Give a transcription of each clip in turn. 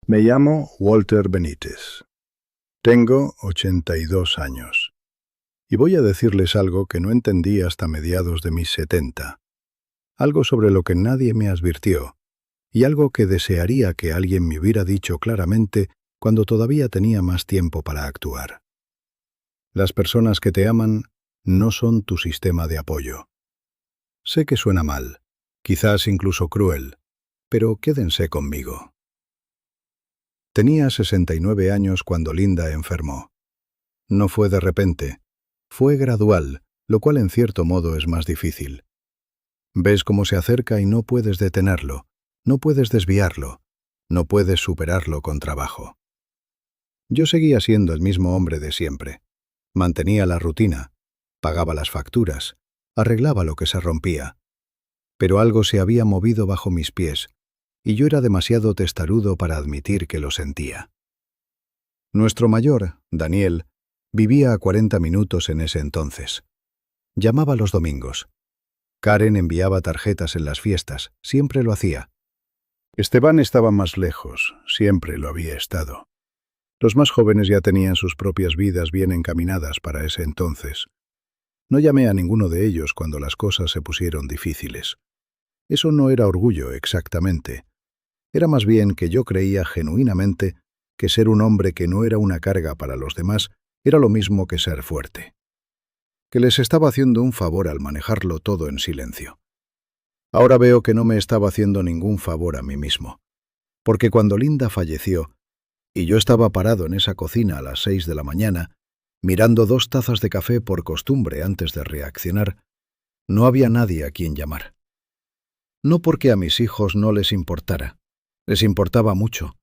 Me llamo Walter Benítez. Tengo 82 años. Y voy a decirles algo que no entendí hasta mediados de mis 70. Algo sobre lo que nadie me advirtió, y algo que desearía que alguien me hubiera dicho claramente cuando todavía tenía más tiempo para actuar. Las personas que te aman no son tu sistema de apoyo. Sé que suena mal, quizás incluso cruel, pero quédense conmigo. Tenía 69 años cuando Linda enfermó. No fue de repente, fue gradual, lo cual en cierto modo es más difícil. Ves cómo se acerca y no puedes detenerlo, no puedes desviarlo, no puedes superarlo con trabajo. Yo seguía siendo el mismo hombre de siempre. Mantenía la rutina, pagaba las facturas, arreglaba lo que se rompía. Pero algo se había movido bajo mis pies, y yo era demasiado testarudo para admitir que lo sentía. Nuestro mayor, Daniel, vivía a 40 minutos en ese entonces. Llamaba los domingos. Karen enviaba tarjetas en las fiestas, siempre lo hacía. Esteban estaba más lejos, siempre lo había estado. Los más jóvenes ya tenían sus propias vidas bien encaminadas para ese entonces. No llamé a ninguno de ellos cuando las cosas se pusieron difíciles. Eso no era orgullo exactamente. Era más bien que yo creía genuinamente que ser un hombre que no era una carga para los demás era lo mismo que ser fuerte. Que les estaba haciendo un favor al manejarlo todo en silencio. Ahora veo que no me estaba haciendo ningún favor a mí mismo. Porque cuando Linda falleció, y yo estaba parado en esa cocina a las 6 de la mañana, mirando 2 tazas de café por costumbre antes de reaccionar, no había nadie a quien llamar. No porque a mis hijos no les importara. Les importaba mucho,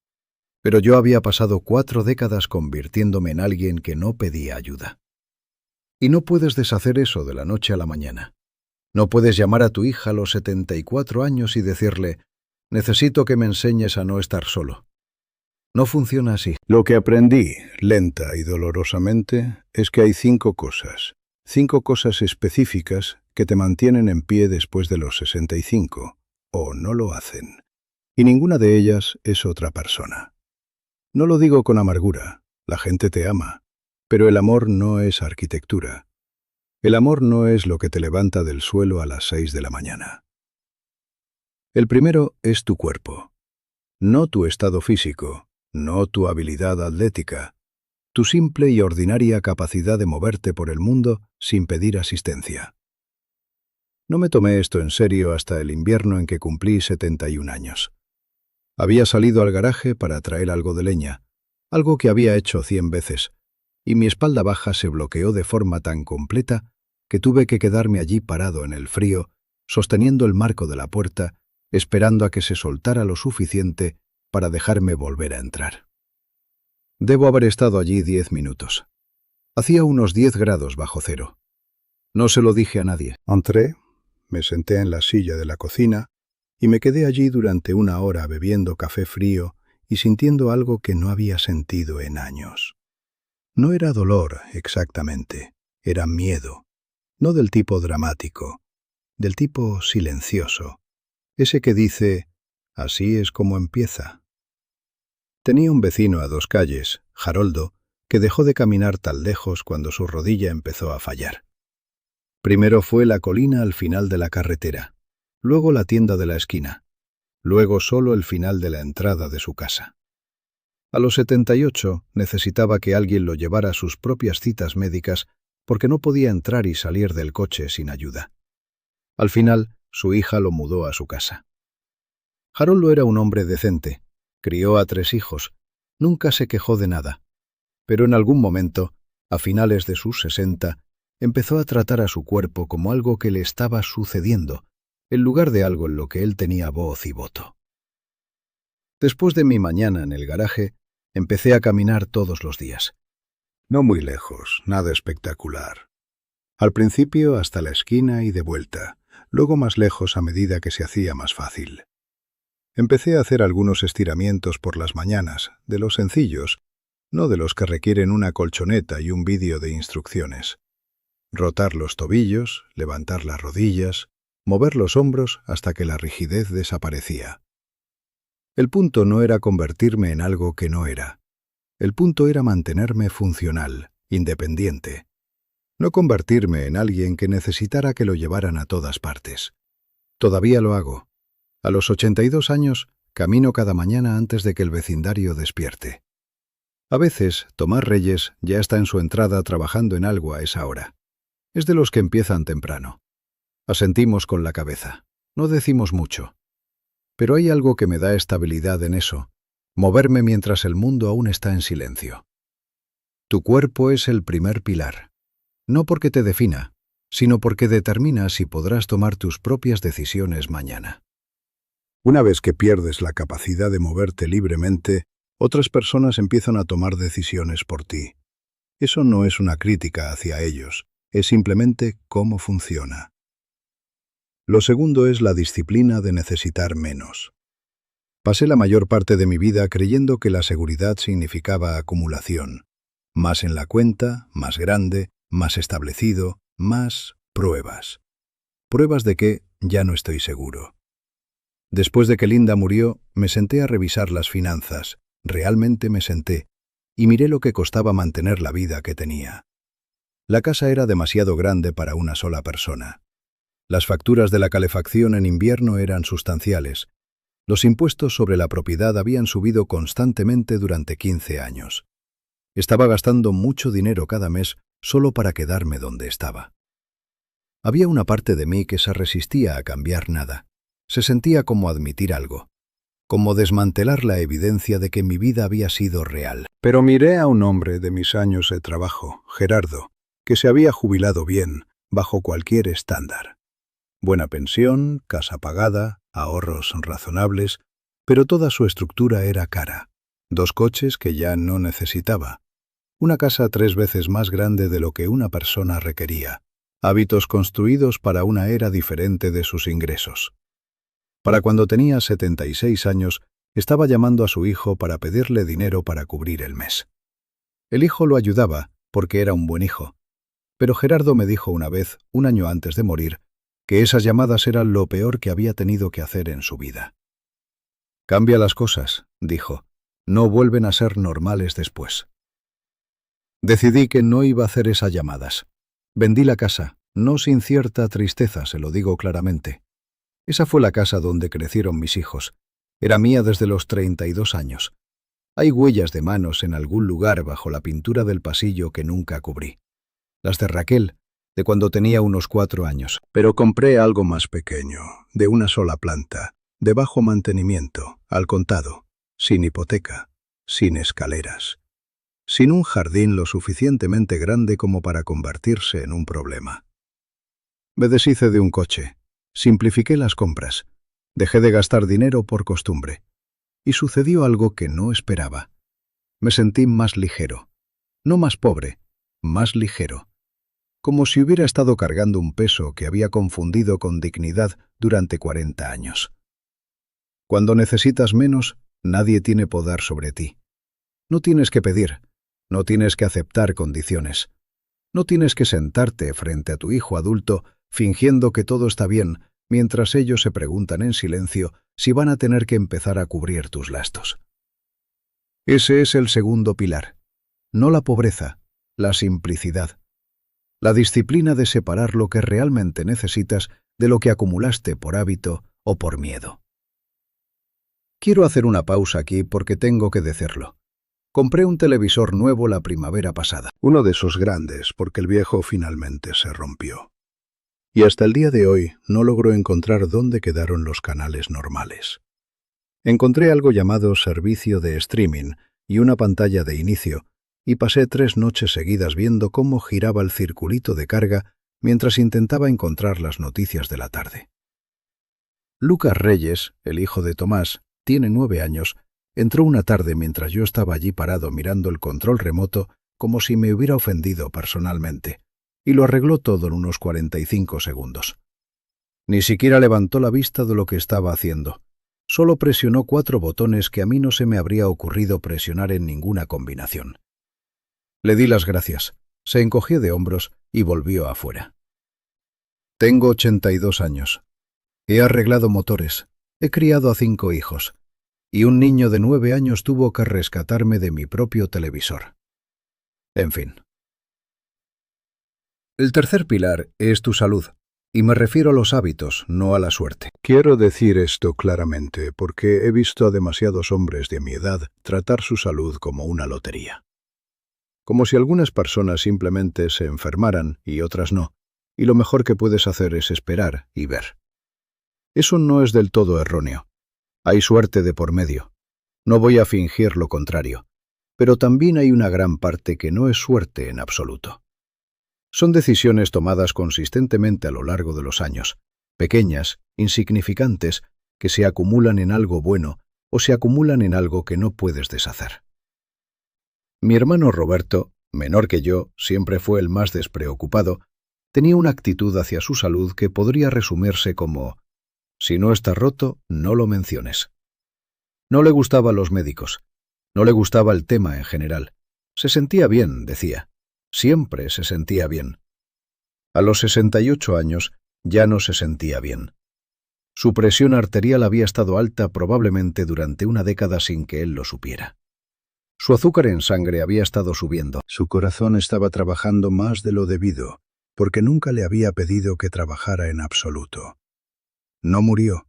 pero yo había pasado 4 décadas convirtiéndome en alguien que no pedía ayuda. Y no puedes deshacer eso de la noche a la mañana. No puedes llamar a tu hija a los 74 años y decirle, necesito que me enseñes a no estar solo. No funciona así. Lo que aprendí, lenta y dolorosamente, es que hay 5 cosas. 5 cosas específicas que te mantienen en pie después de los 65, o no lo hacen. Y ninguna de ellas es otra persona. No lo digo con amargura, la gente te ama, pero el amor no es arquitectura. El amor no es lo que te levanta del suelo a las 6 de la mañana. El primero es tu cuerpo, no tu estado físico, no tu habilidad atlética, tu simple y ordinaria capacidad de moverte por el mundo sin pedir asistencia. No me tomé esto en serio hasta el invierno en que cumplí 71 años. Había salido al garaje para traer algo de leña, algo que había hecho 100 veces, y mi espalda baja se bloqueó de forma tan completa que tuve que quedarme allí parado en el frío, sosteniendo el marco de la puerta, esperando a que se soltara lo suficiente para dejarme volver a entrar. Debo haber estado allí 10 minutos. Hacía unos 10 grados bajo cero. No se lo dije a nadie. Entré, me senté en la silla de la cocina, y me quedé allí durante 1 hora bebiendo café frío y sintiendo algo que no había sentido en años. No era dolor exactamente, era miedo, no del tipo dramático, del tipo silencioso, ese que dice, así es como empieza. Tenía un vecino a 2 calles, Haroldo, que dejó de caminar tan lejos cuando su rodilla empezó a fallar. Primero fue la colina al final de la carretera, luego la tienda de la esquina, luego solo el final de la entrada de su casa. A los 78 necesitaba que alguien lo llevara a sus propias citas médicas porque no podía entrar y salir del coche sin ayuda. Al final, su hija lo mudó a su casa. Haroldo era un hombre decente, crió a 3 hijos, nunca se quejó de nada, pero en algún momento, a finales de sus 60, empezó a tratar a su cuerpo como algo que le estaba sucediendo, en lugar de algo en lo que él tenía voz y voto. Después de mi mañana en el garaje, empecé a caminar todos los días. No muy lejos, nada espectacular. Al principio hasta la esquina y de vuelta, luego más lejos a medida que se hacía más fácil. Empecé a hacer algunos estiramientos por las mañanas, de los sencillos, no de los que requieren una colchoneta y un vídeo de instrucciones. Rotar los tobillos, levantar las rodillas, mover los hombros hasta que la rigidez desaparecía. El punto no era convertirme en algo que no era. El punto era mantenerme funcional, independiente. No convertirme en alguien que necesitara que lo llevaran a todas partes. Todavía lo hago. A los 82 años, camino cada mañana antes de que el vecindario despierte. A veces, Tomás Reyes ya está en su entrada trabajando en algo a esa hora. Es de los que empiezan temprano. Asentimos con la cabeza. No decimos mucho. Pero hay algo que me da estabilidad en eso. Moverme mientras el mundo aún está en silencio. Tu cuerpo es el primer pilar. No porque te defina, sino porque determina si podrás tomar tus propias decisiones mañana. Una vez que pierdes la capacidad de moverte libremente, otras personas empiezan a tomar decisiones por ti. Eso no es una crítica hacia ellos, es simplemente cómo funciona. Lo segundo es la disciplina de necesitar menos. Pasé la mayor parte de mi vida creyendo que la seguridad significaba acumulación. Más en la cuenta, más grande, más establecido, más pruebas. Pruebas de que ya no estoy seguro. Después de que Linda murió, me senté a revisar las finanzas. Realmente me senté y miré lo que costaba mantener la vida que tenía. La casa era demasiado grande para una sola persona. Las facturas de la calefacción en invierno eran sustanciales. Los impuestos sobre la propiedad habían subido constantemente durante 15 años. Estaba gastando mucho dinero cada mes solo para quedarme donde estaba. Había una parte de mí que se resistía a cambiar nada. Se sentía como admitir algo, como desmantelar la evidencia de que mi vida había sido real. Pero miré a un hombre de mis años de trabajo, Gerardo, que se había jubilado bien, bajo cualquier estándar. Buena pensión, casa pagada, ahorros razonables, pero toda su estructura era cara. 2 coches que ya no necesitaba. Una casa 3 veces más grande de lo que una persona requería. Hábitos construidos para una era diferente de sus ingresos. Para cuando tenía 76 años, estaba llamando a su hijo para pedirle dinero para cubrir el mes. El hijo lo ayudaba porque era un buen hijo. Pero Gerardo me dijo una vez, un año antes de morir, que esas llamadas eran lo peor que había tenido que hacer en su vida. Cambia las cosas, dijo. No vuelven a ser normales después. Decidí que no iba a hacer esas llamadas. Vendí la casa, no sin cierta tristeza, se lo digo claramente. Esa fue la casa donde crecieron mis hijos. Era mía desde los 32 años. Hay huellas de manos en algún lugar bajo la pintura del pasillo que nunca cubrí. Las de Raquel, de cuando tenía unos 4 años. Pero compré algo más pequeño, de una sola planta, de bajo mantenimiento, al contado, sin hipoteca, sin escaleras, sin un jardín lo suficientemente grande como para convertirse en un problema. Me deshice de un coche, simplifiqué las compras, dejé de gastar dinero por costumbre, y sucedió algo que no esperaba. Me sentí más ligero, no más pobre, más ligero. Como si hubiera estado cargando un peso que había confundido con dignidad durante 40 años. Cuando necesitas menos, nadie tiene poder sobre ti. No tienes que pedir, no tienes que aceptar condiciones. No tienes que sentarte frente a tu hijo adulto fingiendo que todo está bien, mientras ellos se preguntan en silencio si van a tener que empezar a cubrir tus gastos. Ese es el segundo pilar. No la pobreza, la simplicidad. La disciplina de separar lo que realmente necesitas de lo que acumulaste por hábito o por miedo. Quiero hacer una pausa aquí porque tengo que decirlo. Compré un televisor nuevo la primavera pasada. Uno de esos grandes porque el viejo finalmente se rompió. Y hasta el día de hoy no logro encontrar dónde quedaron los canales normales. Encontré algo llamado servicio de streaming y una pantalla de inicio, y pasé 3 noches seguidas viendo cómo giraba el circulito de carga mientras intentaba encontrar las noticias de la tarde. Lucas Reyes, el hijo de Tomás, tiene 9 años, entró una tarde mientras yo estaba allí parado mirando el control remoto como si me hubiera ofendido personalmente, y lo arregló todo en unos 45 segundos. Ni siquiera levantó la vista de lo que estaba haciendo. Solo presionó 4 botones que a mí no se me habría ocurrido presionar en ninguna combinación. Le di las gracias, se encogió de hombros y volvió afuera. Tengo 82 años. He arreglado motores, he criado a 5 hijos, y un niño de 9 años tuvo que rescatarme de mi propio televisor. En fin. El tercer pilar es tu salud, y me refiero a los hábitos, no a la suerte. Quiero decir esto claramente porque he visto a demasiados hombres de mi edad tratar su salud como una lotería. Como si algunas personas simplemente se enfermaran y otras no, y lo mejor que puedes hacer es esperar y ver. Eso no es del todo erróneo. Hay suerte de por medio. No voy a fingir lo contrario, pero también hay una gran parte que no es suerte en absoluto. Son decisiones tomadas consistentemente a lo largo de los años, pequeñas, insignificantes, que se acumulan en algo bueno o se acumulan en algo que no puedes deshacer. Mi hermano Roberto, menor que yo, siempre fue el más despreocupado, tenía una actitud hacia su salud que podría resumirse como: si no está roto, no lo menciones. No le gustaban los médicos, no le gustaba el tema en general. Se sentía bien, decía. Siempre se sentía bien. A los 68 años ya no se sentía bien. Su presión arterial había estado alta probablemente durante una década sin que él lo supiera. Su azúcar en sangre había estado subiendo. Su corazón estaba trabajando más de lo debido, porque nunca le había pedido que trabajara en absoluto. No murió,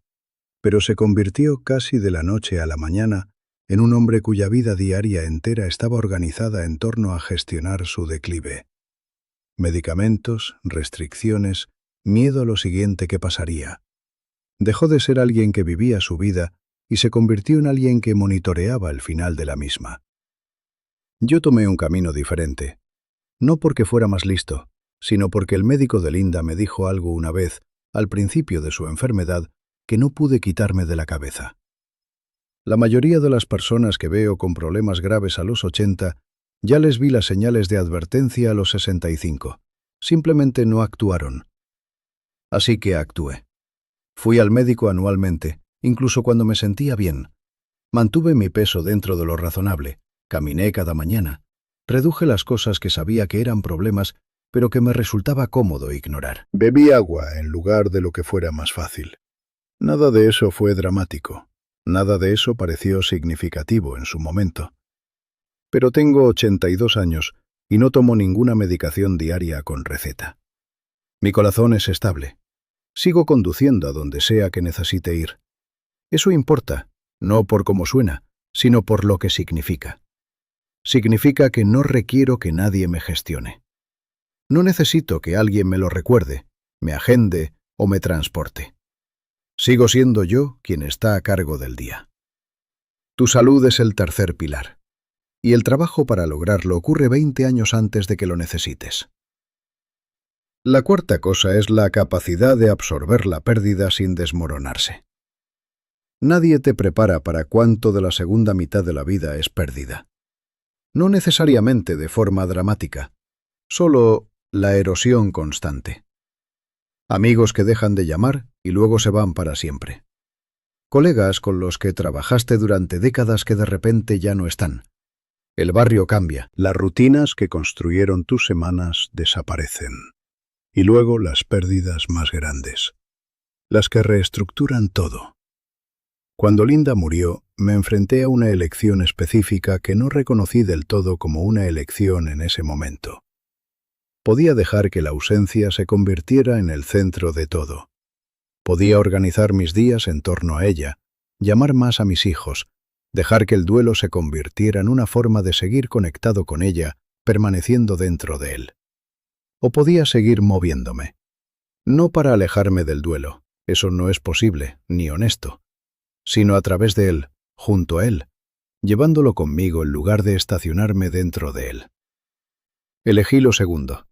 pero se convirtió casi de la noche a la mañana en un hombre cuya vida diaria entera estaba organizada en torno a gestionar su declive. Medicamentos, restricciones, miedo a lo siguiente que pasaría. Dejó de ser alguien que vivía su vida y se convirtió en alguien que monitoreaba el final de la misma. Yo tomé un camino diferente, no porque fuera más listo, sino porque el médico de Linda me dijo algo una vez, al principio de su enfermedad, que no pude quitarme de la cabeza. La mayoría de las personas que veo con problemas graves a los 80, ya les vi las señales de advertencia a los 65. Simplemente no actuaron. Así que actué. Fui al médico anualmente, incluso cuando me sentía bien. Mantuve mi peso dentro de lo razonable, caminé cada mañana, reduje las cosas que sabía que eran problemas, pero que me resultaba cómodo ignorar. Bebí agua en lugar de lo que fuera más fácil. Nada de eso fue dramático. Nada de eso pareció significativo en su momento. Pero tengo 82 años y no tomo ninguna medicación diaria con receta. Mi corazón es estable. Sigo conduciendo a donde sea que necesite ir. Eso importa, no por cómo suena, sino por lo que significa. Significa que no requiero que nadie me gestione. No necesito que alguien me lo recuerde, me agende o me transporte. Sigo siendo yo quien está a cargo del día. Tu salud es el tercer pilar, y el trabajo para lograrlo ocurre 20 años antes de que lo necesites. La cuarta cosa es la capacidad de absorber la pérdida sin desmoronarse. Nadie te prepara para cuánto de la segunda mitad de la vida es pérdida. No necesariamente de forma dramática, solo la erosión constante. Amigos que dejan de llamar y luego se van para siempre. Colegas con los que trabajaste durante décadas que de repente ya no están. El barrio cambia. Las rutinas que construyeron tus semanas desaparecen. Y luego las pérdidas más grandes. Las que reestructuran todo. Cuando Linda murió, me enfrenté a una elección específica que no reconocí del todo como una elección en ese momento. Podía dejar que la ausencia se convirtiera en el centro de todo. Podía organizar mis días en torno a ella, llamar más a mis hijos, dejar que el duelo se convirtiera en una forma de seguir conectado con ella, permaneciendo dentro de él. O podía seguir moviéndome. No para alejarme del duelo, eso no es posible, ni honesto, sino a través de él, junto a él, llevándolo conmigo en lugar de estacionarme dentro de él. Elegí lo segundo.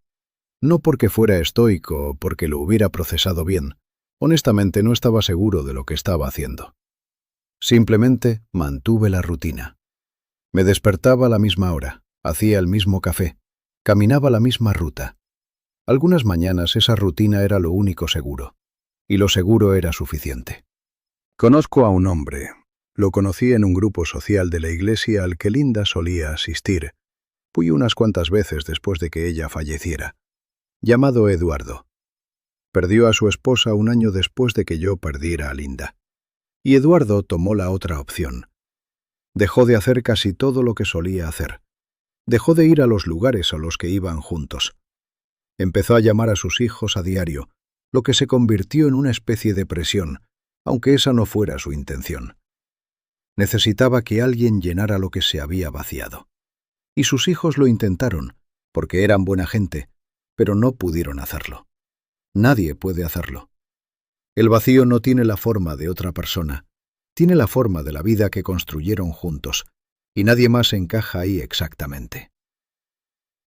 No porque fuera estoico o porque lo hubiera procesado bien. Honestamente no estaba seguro de lo que estaba haciendo. Simplemente mantuve la rutina. Me despertaba a la misma hora, hacía el mismo café, caminaba la misma ruta. Algunas mañanas esa rutina era lo único seguro, y lo seguro era suficiente. Conozco a un hombre. Lo conocí en un grupo social de la iglesia al que Linda solía asistir. Fui unas cuantas veces después de que ella falleciera. Llamado Eduardo. Perdió a su esposa un año después de que yo perdiera a Linda. Y Eduardo tomó la otra opción, Dejó de hacer casi todo lo que solía hacer. Dejó de ir a los lugares a los que iban juntos. Empezó a llamar a sus hijos a diario, lo que se convirtió en una especie de presión, aunque esa no fuera su intención. Necesitaba que alguien llenara lo que se había vaciado. Y sus hijos lo intentaron, porque eran buena gente, pero no pudieron hacerlo. Nadie puede hacerlo. El vacío no tiene la forma de otra persona, tiene la forma de la vida que construyeron juntos, y nadie más encaja ahí exactamente.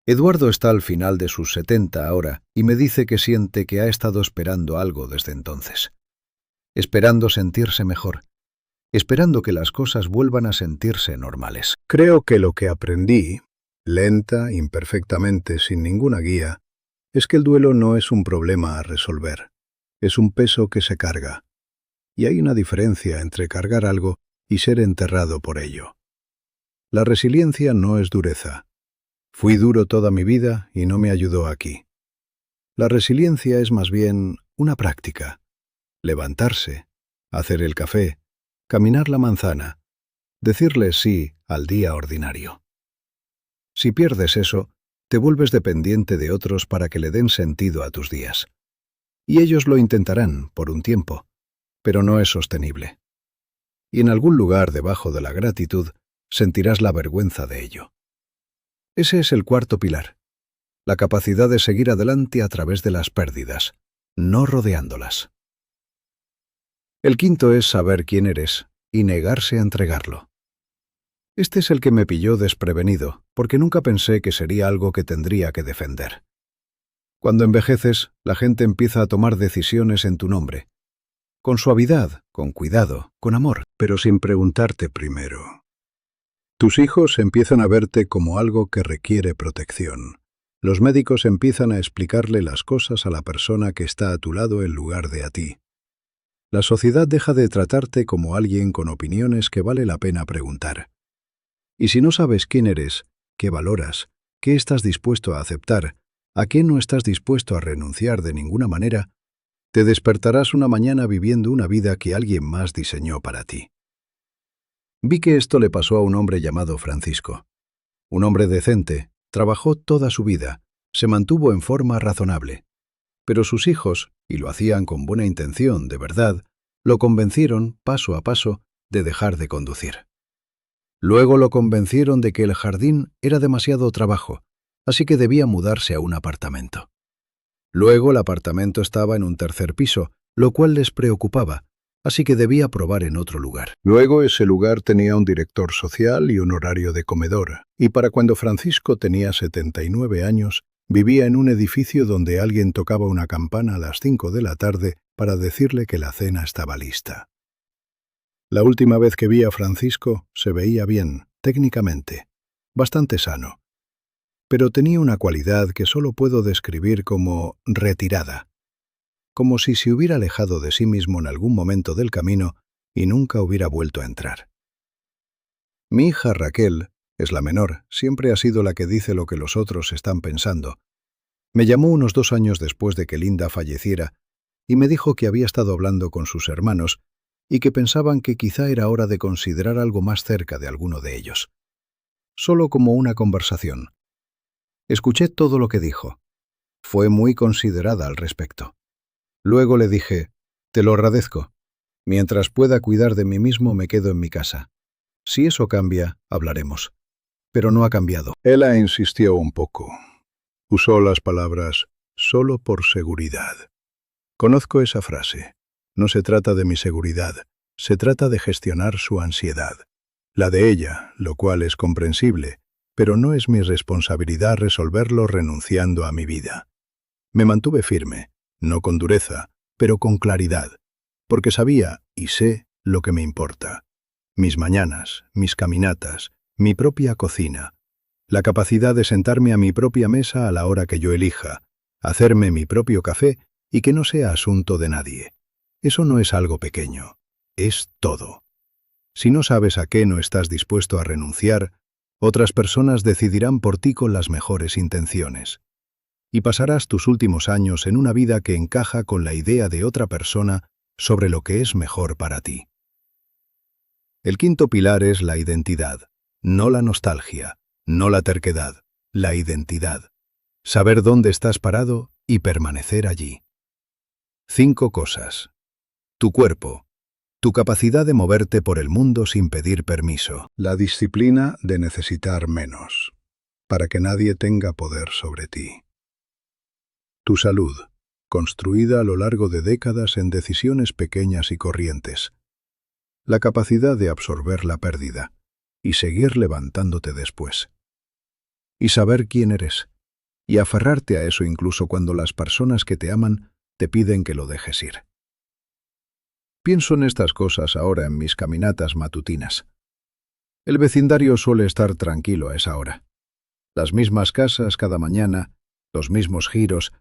Eduardo está al final de sus 70 ahora y me dice que siente que ha estado esperando algo desde entonces. Esperando sentirse mejor, esperando que las cosas vuelvan a sentirse normales. Creo que lo que aprendí, lenta, imperfectamente, sin ninguna guía, es que el duelo no es un problema a resolver, es un peso que se carga. Y hay una diferencia entre cargar algo y ser enterrado por ello. La resiliencia no es dureza. Fui duro toda mi vida y no me ayudó aquí. La resiliencia es más bien una práctica. Levantarse, hacer el café, caminar la manzana, decirle sí al día ordinario. Si pierdes eso, te vuelves dependiente de otros para que le den sentido a tus días. Y ellos lo intentarán por un tiempo, pero no es sostenible. Y en algún lugar debajo de la gratitud sentirás la vergüenza de ello. Ese es el cuarto pilar, la capacidad de seguir adelante a través de las pérdidas, no rodeándolas. El quinto es saber quién eres y negarse a entregarlo. Este es el que me pilló desprevenido, porque nunca pensé que sería algo que tendría que defender. Cuando envejeces, la gente empieza a tomar decisiones en tu nombre, con suavidad, con cuidado, con amor, pero sin preguntarte primero. Tus hijos empiezan a verte como algo que requiere protección. Los médicos empiezan a explicarle las cosas a la persona que está a tu lado en lugar de a ti. La sociedad deja de tratarte como alguien con opiniones que vale la pena preguntar. Y si no sabes quién eres, qué valoras, qué estás dispuesto a aceptar, a qué no estás dispuesto a renunciar de ninguna manera, te despertarás una mañana viviendo una vida que alguien más diseñó para ti. Vi que esto le pasó a un hombre llamado Francisco. Un hombre decente, trabajó toda su vida, se mantuvo en forma razonable. Pero sus hijos, y lo hacían con buena intención, de verdad, lo convencieron, paso a paso, de dejar de conducir. Luego lo convencieron de que el jardín era demasiado trabajo, así que debía mudarse a un apartamento. Luego el apartamento estaba en un tercer piso, lo cual les preocupaba, así que debía probar en otro lugar. Luego ese lugar tenía un director social y un horario de comedor, y para cuando Francisco tenía 79 años, vivía en un edificio donde alguien tocaba una campana a las 5 de la tarde para decirle que la cena estaba lista. La última vez que vi a Francisco se veía bien, técnicamente, bastante sano. Pero tenía una cualidad que solo puedo describir como retirada, como si se hubiera alejado de sí mismo en algún momento del camino y nunca hubiera vuelto a entrar. Mi hija Raquel, es la menor, siempre ha sido la que dice lo que los otros están pensando. Me llamó unos 2 años después de que Linda falleciera y me dijo que había estado hablando con sus hermanos y que pensaban que quizá era hora de considerar algo más cerca de alguno de ellos. Solo como una conversación. Escuché todo lo que dijo. Fue muy considerada al respecto. Luego le dije, te lo agradezco. Mientras pueda cuidar de mí mismo me quedo en mi casa. Si eso cambia, hablaremos. Pero no ha cambiado. Ella insistió un poco. Usó las palabras, solo por seguridad. Conozco esa frase. No se trata de mi seguridad, se trata de gestionar su ansiedad. La de ella, lo cual es comprensible, pero no es mi responsabilidad resolverlo renunciando a mi vida. Me mantuve firme, no con dureza, pero con claridad, porque sabía y sé lo que me importa. Mis mañanas, mis caminatas, mi propia cocina, la capacidad de sentarme a mi propia mesa a la hora que yo elija, hacerme mi propio café y que no sea asunto de nadie. Eso no es algo pequeño, es todo. Si no sabes a qué no estás dispuesto a renunciar, otras personas decidirán por ti con las mejores intenciones. Y pasarás tus últimos años en una vida que encaja con la idea de otra persona sobre lo que es mejor para ti. El quinto pilar es la identidad, no la nostalgia, no la terquedad, la identidad. Saber dónde estás parado y permanecer allí. 5 cosas. Tu cuerpo. Tu capacidad de moverte por el mundo sin pedir permiso. La disciplina de necesitar menos, para que nadie tenga poder sobre ti. Tu salud, construida a lo largo de décadas en decisiones pequeñas y corrientes. La capacidad de absorber la pérdida y seguir levantándote después. Y saber quién eres, y aferrarte a eso incluso cuando las personas que te aman te piden que lo dejes ir. Pienso en estas cosas ahora en mis caminatas matutinas. El vecindario suele estar tranquilo a esa hora. Las mismas casas cada mañana, los mismos giros,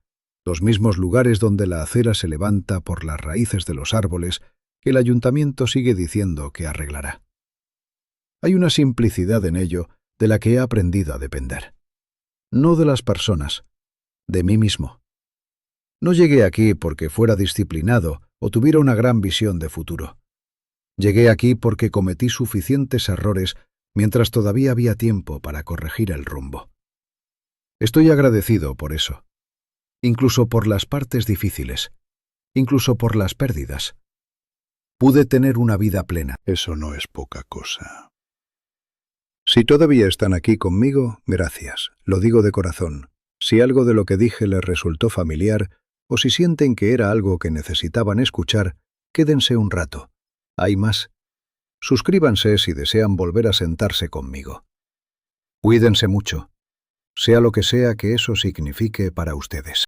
los mismos lugares donde la acera se levanta por las raíces de los árboles que el ayuntamiento sigue diciendo que arreglará. Hay una simplicidad en ello de la que he aprendido a depender. No de las personas, de mí mismo. No llegué aquí porque fuera disciplinado o tuviera una gran visión de futuro. Llegué aquí porque cometí suficientes errores mientras todavía había tiempo para corregir el rumbo. Estoy agradecido por eso, incluso por las partes difíciles, incluso por las pérdidas. Pude tener una vida plena. Eso no es poca cosa. Si todavía están aquí conmigo, gracias, lo digo de corazón. Si algo de lo que dije les resultó familiar, o si sienten que era algo que necesitaban escuchar, quédense un rato. Hay más. Suscríbanse si desean volver a sentarse conmigo. Cuídense mucho, sea lo que sea que eso signifique para ustedes.